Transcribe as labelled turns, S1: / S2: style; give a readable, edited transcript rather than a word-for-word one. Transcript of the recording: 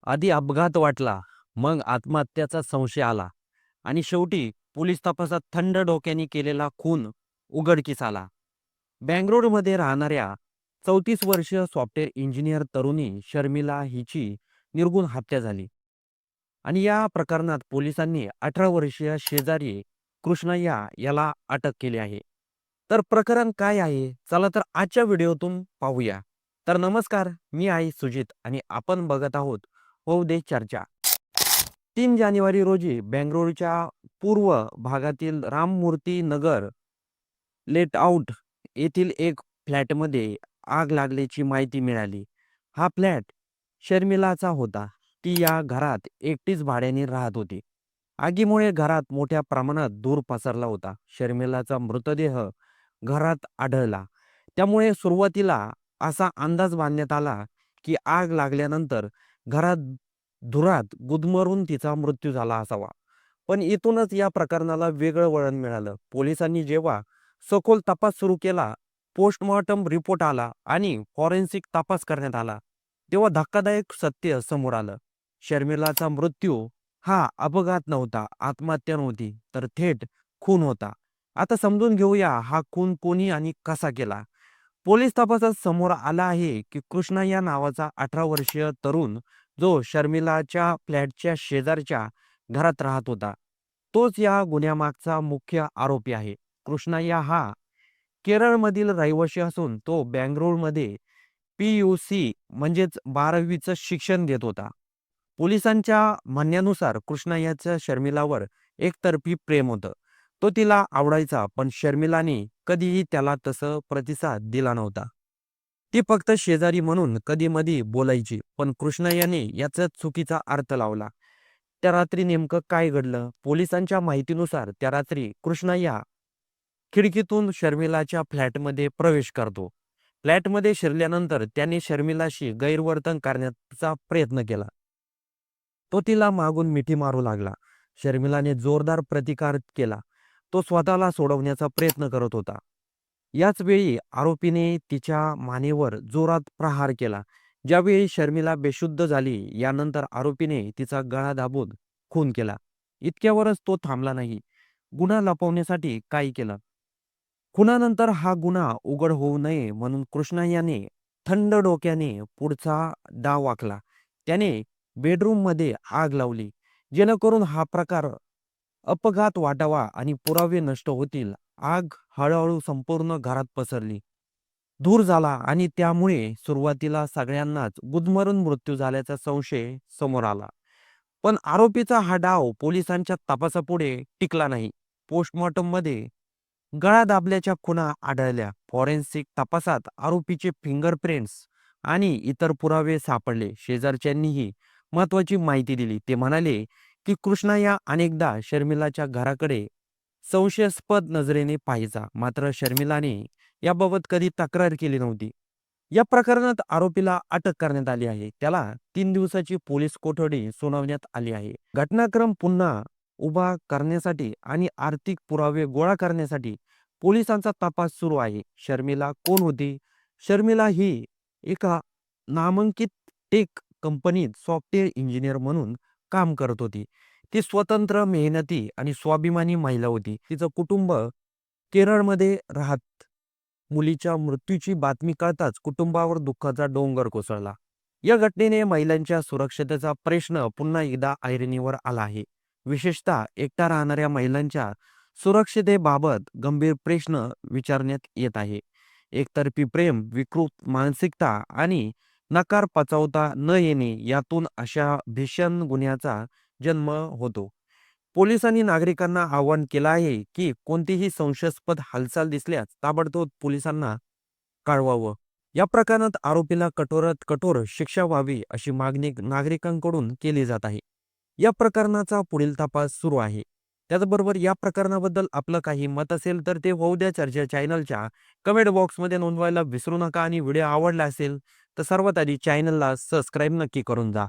S1: आधी अपघात वाटला, मग आत्महत्याचा संशय आला आणि शेवटी पोलीस तपासात थंड डोक्याने केलेला खून उघडकीस आला. बंगळुरूमध्ये राहणाऱ्या 34 वर्षीय सॉफ्टवेअर इंजिनियर तरुणी शर्मिला हिची निर्घृण हत्या झाली आणि या प्रकरणात पोलिसांनी 18 वर्षीय शेजारी कृष्णय्या याला अटक केली आहे. तर प्रकरण काय आहे? चला तर आजच्या व्हिडिओतून पाहूया. तर नमस्कार, मी आहे सुजित आणि आपण बघत आहोत होऊ दे चर्चा. 3 जानेवारी रोजी बेंगळुरूच्या पूर्व भागातील राममूर्ती नगर लेटआउट येथील एक फ्लॅटमध्ये आग लागल्याची माहिती मिळाली. हा फ्लॅट शर्मिलाचा होता. ती या घरात एकटीच भाड्याने राहत होती. आगीमुळे घरात मोठ्या प्रमाणात धूर पसरला होता. शर्मिलाचा मृतदेह घरात आढळला. त्यामुळे सुरुवातीला असा अंदाज बांधण्यात आला की आग लागल्यानंतर घरात धुरात गुदमरून तिचा मृत्यू झाला असावा. पण इथूनच या प्रकरणाला वेगळं वळण मिळालं. पोलिसांनी जेव्हा सखोल तपास सुरू केला, पोस्टमॉर्टम रिपोर्ट आला आणि फॉरेन्सिक तपास करण्यात आला, तेव्हा धक्कादायक सत्य समोर आलं. शर्मिलाचा मृत्यू हा अपघात नव्हता, आत्महत्या नव्हती, तर थेट खून होता. आता समजून घेऊया हा खून कोणी आणि कसा केला. पोलीस तपासात समोर आला आहे की कृष्णा या नावाचा 18 वर्षीय तरुण जो शर्मिलाच्या फ्लॅटच्या शेजारच्या घरात राहत होता, तोच या गुन्ह्यामागचा मुख्य आरोपी आहे. कृष्णय्या हा केरळमधील रहिवासी असून तो बंगळुरूमध्ये पी-यू-सी म्हणजेच 12वीचं शिक्षण घेत होता. पोलिसांच्या म्हणण्यानुसार कृष्णय्याचं शर्मिलावर एकतर्फी प्रेम होतं. तो तिला आवडायचा, पण शर्मिलाने कधीही त्याला तसं प्रतिसाद दिला नव्हता. ती फक्त शेजारी म्हणून कधी-मधी बोलायची, पण कृष्णय्याने याचा चुकीचा अर्थ लावला. त्या रात्री नेमकं काय घडलं? पोलिसांच्या माहितीनुसार त्या रात्री कृष्णय्या खिडकीतून शर्मिलाच्या फ्लॅटमध्ये प्रवेश करतो. फ्लॅटमध्ये शिरल्यानंतर त्याने शर्मिलाशी गैरवर्तन करण्याचा प्रयत्न केला. तो तिला मागून मिठी मारू लागला. शर्मिलाने जोरदार प्रतिकार केला. तो स्वतःला सोडवण्याचा प्रयत्न करत होता. याच वेळी आरोपीने तिच्या मानेवर जोरात प्रहार केला. ज्यावेळी शर्मिला बेशुद्ध झाली, यानंतर आरोपीने तिचा गळा दाबून खून केला. इतक्यावरच तो थांबला नाही. गुन्हा लपवण्यासाठी काय केलं? खुनानंतर हा गुन्हा उघड होऊ नये म्हणून कृष्णा याने थंड डोक्याने पुढचा डाव आखला. त्याने बेडरूममध्ये आग लावली, जेणेकरून हा प्रकार अपघात वाटावा आणि पुरावे नष्ट होतील. आग हळूहळू संपूर्ण घरात पसरली. धूर झाला आणि त्यामुळे सुरुवातीला सगळ्यांनाच गुदमरून मृत्यू झाल्याचा संशय समोर आला. पण आरोपीचा हा डाव पोलिसांच्या तपासापुढे टिकला नाही. पोस्टमॉर्टममध्ये गळा दाबल्याच्या खुणा आढळल्या. फॉरेन्सिक तपासात आरोपीचे फिंगरप्रिंट्स आणि इतर पुरावे सापडले. शेजारच्यांनीही महत्वाची माहिती दिली. ते म्हणाले की कृष्णा या अनेकदा शर्मिलाच्या घराकडे संशयास्पद नजरेने पाहायचा, मात्र शर्मिलाने याबाबत कधी तक्रार केली नव्हती. या प्रकरणात आरोपीला अटक करण्यात आली आहे. त्याला 3 दिवसाची पोलीस कोठडी सुनावण्यात आली आहे. घटनाक्रम पुन्हा उभा करण्यासाठी आणि आर्थिक पुरावे गोळा करण्यासाठी पोलिसांचा तपास सुरू आहे. शर्मिला कोण होती? शर्मिला ही एका नामांकित टेक कंपनीत सॉफ्टवेअर इंजिनियर म्हणून काम करत होती. ती स्वतंत्र, मेहनती आणि स्वाभिमानी महिला होती. तिचं कुटुंब केरळमध्ये राहत. मुलीच्या मृत्यूची बातमी कळताच कुटुंबावर दुःखाचा डोंगर कोसळला. या घटनेने महिलांच्या सुरक्षतेचा प्रश्न पुन्हा एकदा ऐरणीवर आला आहे. विशेषतः एकट्या राहणाऱ्या महिलांच्या सुरक्षतेबाबत गंभीर प्रश्न विचारण्यात येत आहे. एकतर्फी प्रेम, विकृत मानसिकता आणि नकार पचवता न येणे यातून अशा भीषण गुन्ह्याचा जन्म होतो. पोलिसांनी नागरिकांना आवाहन केलं आहे की कोणतीही संशयास्पद हालचाल दिसल्यास ताबडतोब पोलिसांना कळवावं. या प्रकरणात आरोपीला कठोरात कठोर शिक्षा व्हावी अशी मागणी नागरिकांकडून केली जात आहे. या प्रकरणाचा पुढील तपास सुरू आहे. त्याचबरोबर या प्रकरणाबद्दल आपलं काही मत असेल तर ते होऊ द्या चर्चा चॅनलच्या कमेंट बॉक्समध्ये नोंदवायला विसरू नका आणि व्हिडिओ आवडला असेल तर सर्वात आधी चॅनलला सबस्क्राईब नक्की करून जा.